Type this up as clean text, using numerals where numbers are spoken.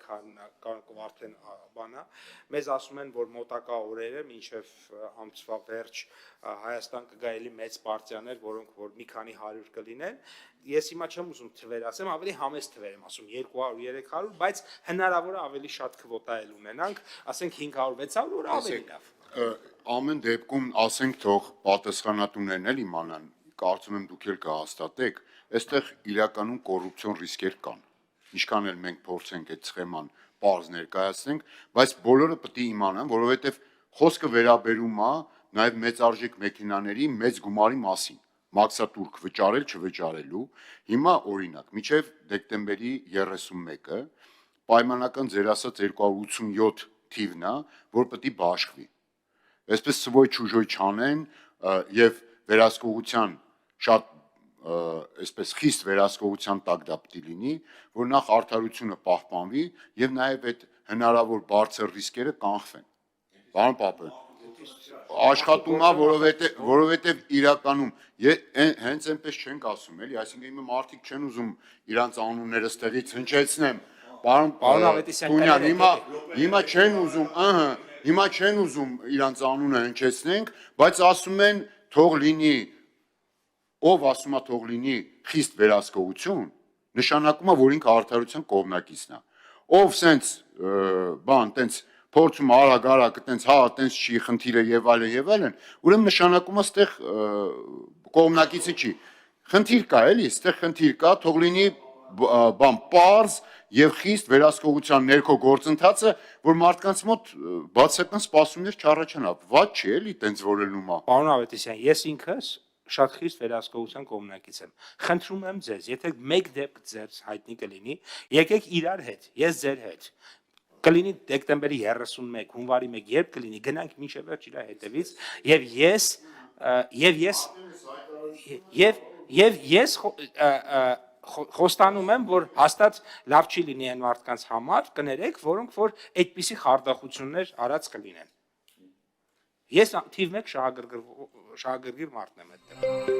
արդեն բանա, մեզ ասում են, որ մոտակա օրերը մինչև ամսվա վերջ Հայաստան կգա էլի մեծ պարտիաներ, որոնք որ մի քանի 100 կլինեն, ես հիմա չեմ ուզում թվեր ասեմ, ավելի համեստ թվեր եմ ասում 200-300, բայց հնարավոր է ավելի շատ քվոտա էլ ունենանք, ասենք 500-600 օր ավելի լավ։ Ամեն դեպքում ասենք թող պատասխանատուներն էլ իմանան, կարծում եմ դուք էլ կհաստատեք, այստեղ իրականում կոռուպցիոն ռիսկեր կան։ Ինչքան էլ մենք փորձենք այդ սխեման պարզ ներկայացնենք, բայց բոլորը պետք է իմանան, որովհետև խոսքը վերաբերում է նաև մեծարժեք մեքենաների մեծ գումարի մասին, մաքսատուրք վճարել չվճարելու։ Հիմա օրինակ, մինչև դեկտեմբերի 31-ը պայմանական ձեր ասած 287 թիվն է, որ պետք է բաշխվի։ Այսպես սվոյ չուժոյ չանեն եւ վերահսկողության շատ այսպես խիստ վերահսկողության տակ դա պետք է լինի, որ նախ արդարությունը պահպանվի եւ նաեւ այդ հնարավոր բարձր ռիսկերը կանխվեն։ Պարոն Պապել, աշխատում է, որովհետեւ իրականում հենց այնպես չենք ասում, էլի, այսինքն հիմա մարդիկ չեն ուզում իրանց անունները ստեղից հնչեցնեմ։ Պարոն Ավետիսյան, հիմա չեն ուզում, հիմա չեն ուզում իրանց անունը հնչեցնենք, բայց ասում են թող լինի, ով ասում է թող լինի խիստ վերահսկողություն, նշանակում է, որ ինքը արդարության կողմնակիցն է։ Ով սենց բան, տենց փորձում արագ, տենց հա, տենց չի, խնդիրը եւ այլն, ուրեմն նշանակում է ստեղ կողմնակիցը չի։ Խնդիր կա, էլի, ստեղ խնդիր կա, թող լինի բան պարզ եւ խիստ վերահսկողության ներքո գործընթացը, որ մարդկանց մոտ բացական սպասումներ չառաջանա։ Ված չի, էլի, տենց որելնում է։ Պարոն Ավետիսյան, ես ինքս շատ խիստ վերահսկողության կողմնակից եմ։ Խնդրում եմ ձեզ, եթե մեկ դեպք ձեզ հայտնի կլինի, եկեք իրար հետ, ես ձեր հետ։ Կլինի դեկտեմբերի 31, հունվարի 1, երբ կլինի, գնանք մինչև վերջ իրա հետևից եւ ես խոստանում եմ, որ հաստատ լավ չի լինի այն մարդկանց համար, կներեք, որոնք որ այդպիսի խարդախություններ արած կլինեն։ Ես թիվ 1 շահագրգիռ մարդն եմ այդտեղ։